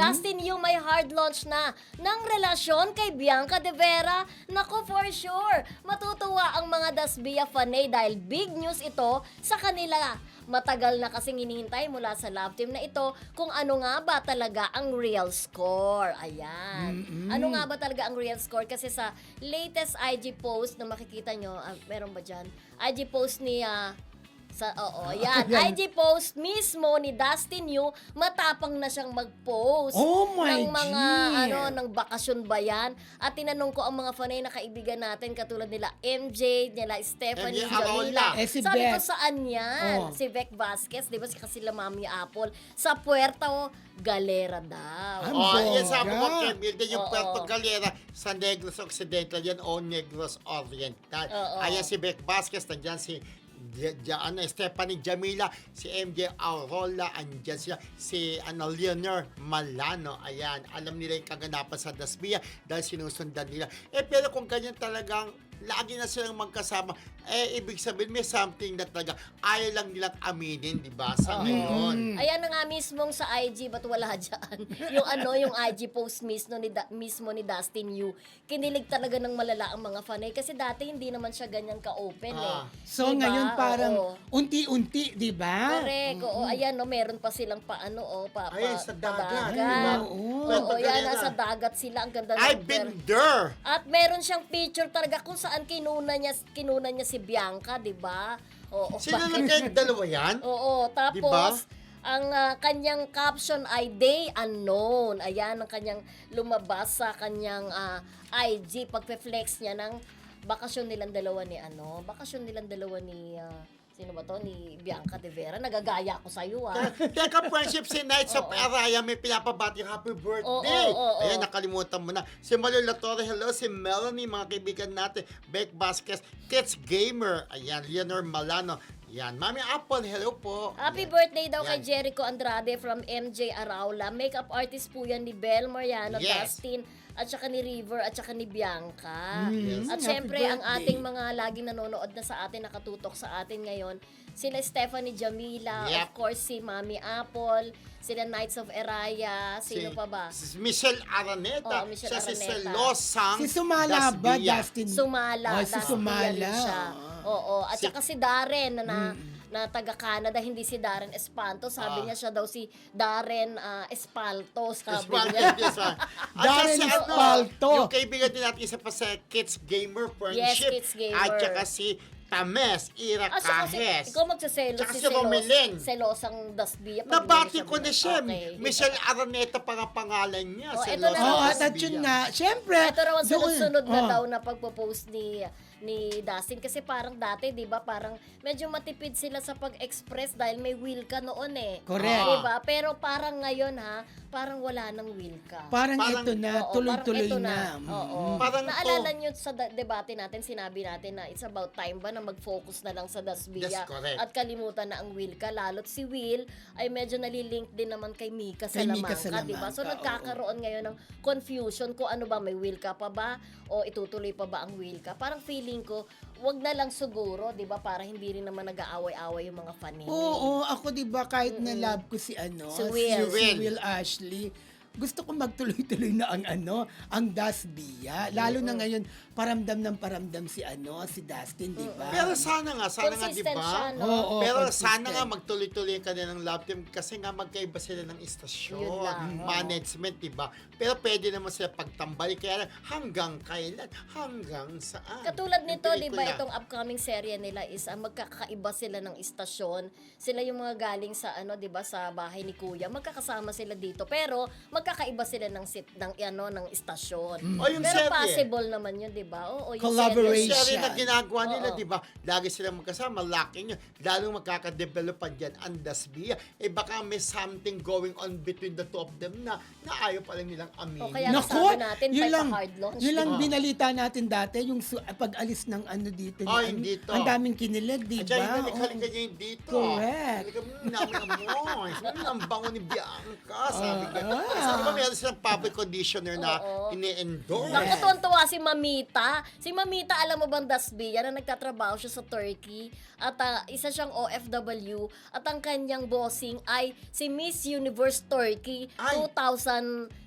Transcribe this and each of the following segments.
Dustin Yu may hard launch na ng relasyon kay Bianca De Vera. Naku, for sure, matutuwa ang mga Dasbia fanay dahil big news ito sa kanila. Matagal na kasing hinihintay mula sa love team na ito kung ano nga ba talaga ang real score. Ayan. Ano nga ba talaga ang real score? Kasi sa latest IG post na makikita nyo, meron ba dyan? IG post ni... yan. IG post mismo ni Dustin Yu, matapang na siyang mag-post ng mga ng bakasyon ba yan. At tinanong ko ang mga fanay na kaibigan natin katulad nila MJ, nila Stephanie, Jamila. Sabi ko, saan yan? Si Vec Vasquez, di ba si kasila Mami Apple, sa Puerto Galera daw. Yan sabi ko, Kemil, yung Puerto Galera sa Negros Occidental yan o Negros Oriental. Ayan si Vec Vasquez, nandyan si Stephanie Jamila, si MJ Aurola, andyan sila, si Leonor Malano. Ayan, alam nila yung kaganapan sa Dasbia dahil sinusundan nila. Pero kung ganyan talagang lagi na silang magkasama, ibig sabihin may something na talaga ayaw lang nilang aminin, di ba, sa ngayon. Ayan na nga mismong sa IG, ba't wala dyan? yung IG post mismo ni Dustin Yu, kinilig talaga ng malala ang mga fanay kasi dati hindi naman siya ganyan ka-open So diba? ngayon parang unti-unti, di ba? Correct. Ayan, meron pa silang sa dagat. Yan, nasa dagat sila. Ang ganda ng I've been there. At meron siyang picture talaga kung saan kinuna niya si Bianca, di ba? Sino lang kayo dalawa yan? Oo, tapos diba? ang kanyang caption ay Day Unknown. Ayan ang kanyang lumabas sa kanyang IG pagpe-flex niya ng bakasyon nilang dalawa ni sino ba to? Ni Bianca De Vera. Nagagaya ako sa'yo, Teka, friendship, si Knights of Araya may pinapabati happy birthday. Ayan, nakalimutan mo na. Si Malu Latore, hello. Si Melanie, mga kaibigan natin. Beck Vasquez, Kids Gamer. Ayan, Leonor Malano. Yan, Mami Apple, hello po. Happy birthday daw kay Jericho Andrade from MJ Araula. Makeup artist po yan ni Bel Mariano, Dustin, at saka ni River, at saka ni Bianca. At syempre, ang ating mga laging nanonood na sa atin, nakatutok sa atin ngayon, sila Stephanie Jamila, of course si Mami Apple, sila Knights of Araya, sino pa ba? Si Michelle Araneta. Michelle si Araneta. Selosang Si Sumala ba, Dustin? Sumala. Si Sumala. Rin siya. At saka si Darren na taga-Canada, hindi si Darren Espanto. Sabi niya siya daw si Darren Espalto. Sabi niya. Darren Espalto. Yung kaibigan din natin, isa pa sa Kids Gamer Friendship. Yes, Kids Gamer. At saka si Tames, Ira Cajes. Ikaw magsaselos si Romelin. Selosang Dasbia. Nabati ko na siya. Okay. Michelle Araneta pa nga pangalan niya. Ito na. At yun nga, syempre. Ito raw ang sunod-sunod na daw na pagpo-post ni Dustin kasi parang dati, 'di ba, parang medyo matipid sila sa pag-express dahil may will ka noon Correct. 'Di ba? Pero parang ngayon parang wala nang will ka. Parang ito na, tuloy-tuloy na. Parang naalala niyo sa debate natin, sinabi natin na it's about time ba na mag-focus na lang sa Dasbia at kalimutan na ang will ka. Lalo't si Will ay medyo nalilink din naman kay Mika Salamanca, 'di ba? So nagkakaroon ngayon ng confusion kung ano ba, may will ka pa ba o itutuloy pa ba ang will ka. Parang feeling ko, wag na lang siguro, 'di ba, para hindi rin naman nag-aaway-away yung mga fan. Oo, ako 'di ba kahit na love ko si Will Ashley, gusto ko magtuloy-tuloy na ang Dasbia. Lalo na ngayon, paramdam si Dustin, di ba? Pero sana nga, di ba? Siya, no? Pero sana nga magtuloy-tuloy ka din ng love team kasi nga magkaiba sila ng istasyon, management, di ba? Pero pwede naman sila pagtambali, kaya lang hanggang kailan, hanggang saan. Katulad nito, di ba, itong upcoming serye nila is magkakaiba sila ng istasyon. Sila yung mga galing sa di ba, sa bahay ni Kuya. Magkakasama sila dito, pero magkakaiba sila ng ng istasyon. Pero serye. possible naman yun, di ba? Yung collaboration. Yung serye na ginagawa nila, di ba? Lagi silang magkasama, laki nyo. Lalong magkakadevelop pa dyan ang Dasbia. Baka may something going on between the two of them na ayaw pa lang nilang aminin. Kaya sabi natin, hard launch. Yun lang binalita natin dati, yung pag-alis ng dito. Dito. Ang daming kinilig, di ba? Halika niya yung dito. Correct. Halika mo, namin mo. Ang bango ni Bianca, sabi ka. Di ba meron silang public conditioner na ini-endorse? Nakatuwa si Mamita. Si Mamita, alam mo bang Dasbia, na nagtatrabaho siya sa Turkey at isa siyang OFW at ang kanyang bossing ay si Miss Universe Turkey Ay. 2000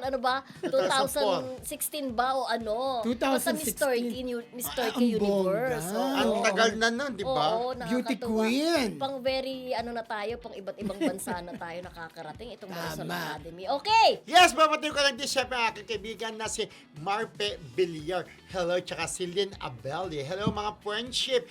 ano ba? 2016 ba o ano? 2016. Basta Miss Turkey, Miss Turkey ang Universe. bongga. Ang Oo. tagal na nun, di ba? Oo, Beauty nakakatuwa. queen. Pang very, ano na tayo, pang iba't ibang bansa na tayo nakakarating. Itong Marisol Tama. Academy. Okay! Yes, babatiin ko lang din syempre ang aking kaibigan na si Marpe Villar. Hello, tsaka si Lynn Abelli. Hello mga friendship.